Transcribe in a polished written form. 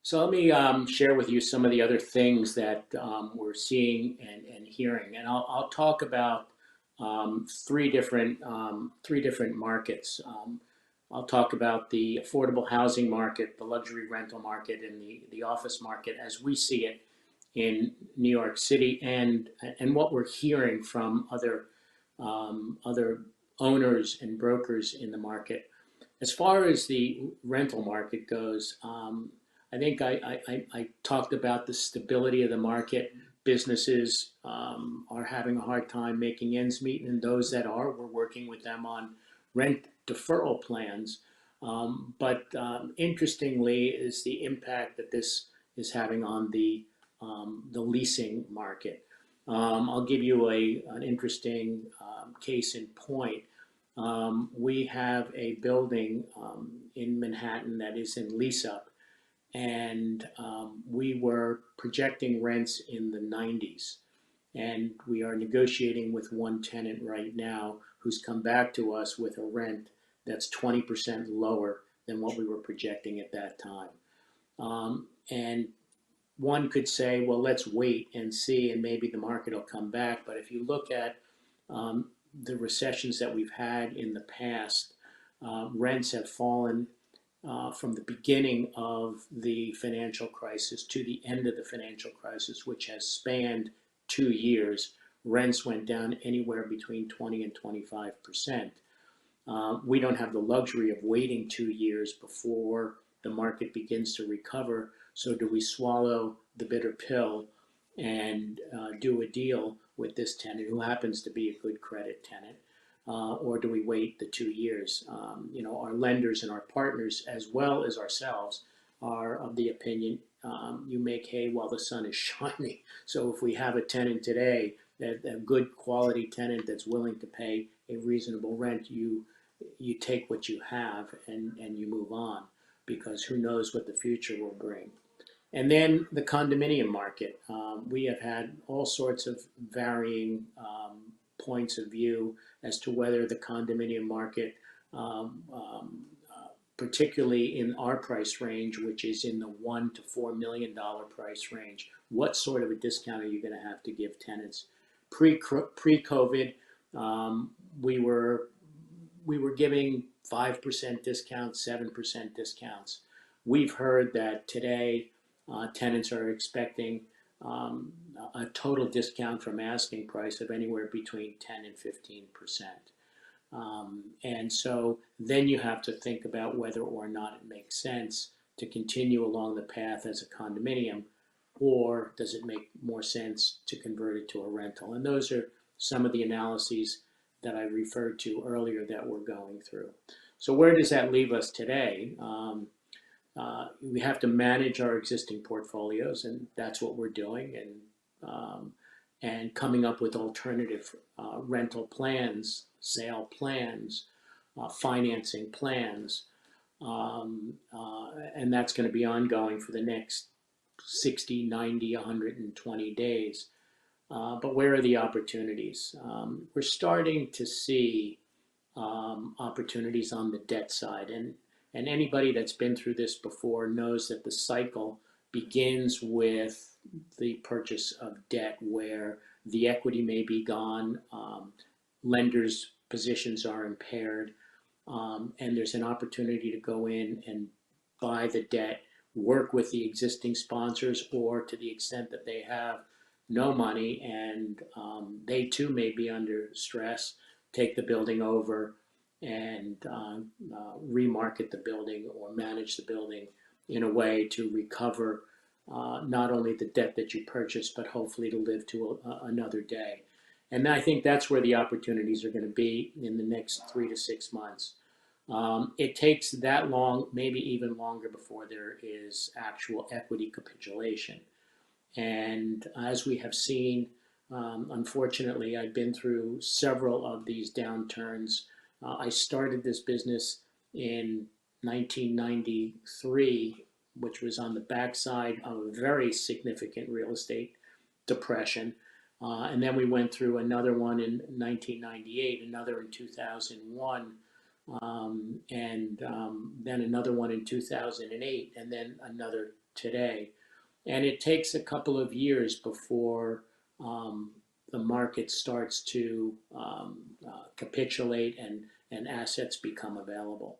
So let me share with you some of the other things that we're seeing and hearing, and I'll talk about three different markets. I'll talk about the affordable housing market, the luxury rental market, and the office market as we see it in New York City, and what we're hearing from other owners and brokers in the market. As far as the rental market goes, I think I talked about the stability of the market. Businesses are having a hard time making ends meet, and those that are, we're working with them on rent deferral plans. But interestingly, is the impact that this is having on the leasing market. I'll give you an interesting case in point. We have a building in Manhattan that is in lease up, and we were projecting rents in the 90s. And we are negotiating with one tenant right now who's come back to us with a rent that's 20% lower than what we were projecting at that time. And one could say, well, let's wait and see, and maybe the market will come back. But if you look at the recessions that we've had in the past, rents have fallen from the beginning of the financial crisis to the end of the financial crisis, which has spanned 2 years. Rents went down anywhere between 20 and 25%. We don't have the luxury of waiting 2 years before the market begins to recover. So do we swallow the bitter pill and do a deal with this tenant who happens to be a good credit tenant? Or do we wait the 2 years? Our lenders and our partners, as well as ourselves, are of the opinion you make hay while the sun is shining. So if we have a tenant today, a good quality tenant that's willing to pay a reasonable rent, you take what you have and you move on, because who knows what the future will bring. And then the condominium market. We have had all sorts of varying points of view as to whether the condominium market, particularly in our price range, which is in the $1 to $4 million price range, what sort of a discount are you going to have to give tenants? Pre-COVID, we were giving 5% discounts, 7% discounts. We've heard that today tenants are expecting a total discount from asking price of anywhere between 10 and 15%. And so then you have to think about whether or not it makes sense to continue along the path as a condominium, or does it make more sense to convert it to a rental? And those are some of the analyses that I referred to earlier that we're going through. So where does that leave us today? We have to manage our existing portfolios, and that's what we're doing, and coming up with alternative rental plans, sale plans, financing plans, and that's going to be ongoing for the next 60, 90, 120 days. But where are the opportunities? We're starting to see opportunities on the debt side, and anybody that's been through this before knows that the cycle begins with the purchase of debt, where the equity may be gone, lenders' positions are impaired, and there's an opportunity to go in and buy the debt, work with the existing sponsors, or to the extent that they have no money and they too may be under stress, take the building over and remarket the building or manage the building in a way to recover not only the debt that you purchased, but hopefully to live to another day. And I think that's where the opportunities are going to be in the next 3 to 6 months. It takes that long, maybe even longer, before there is actual equity capitulation. And as we have seen, unfortunately, I've been through several of these downturns. I started this business in 1993, which was on the backside of a very significant real estate depression. And then we went through another one in 1998, another in 2001, and then another one in 2008, and then another today. And it takes a couple of years before the market starts to capitulate and assets become available.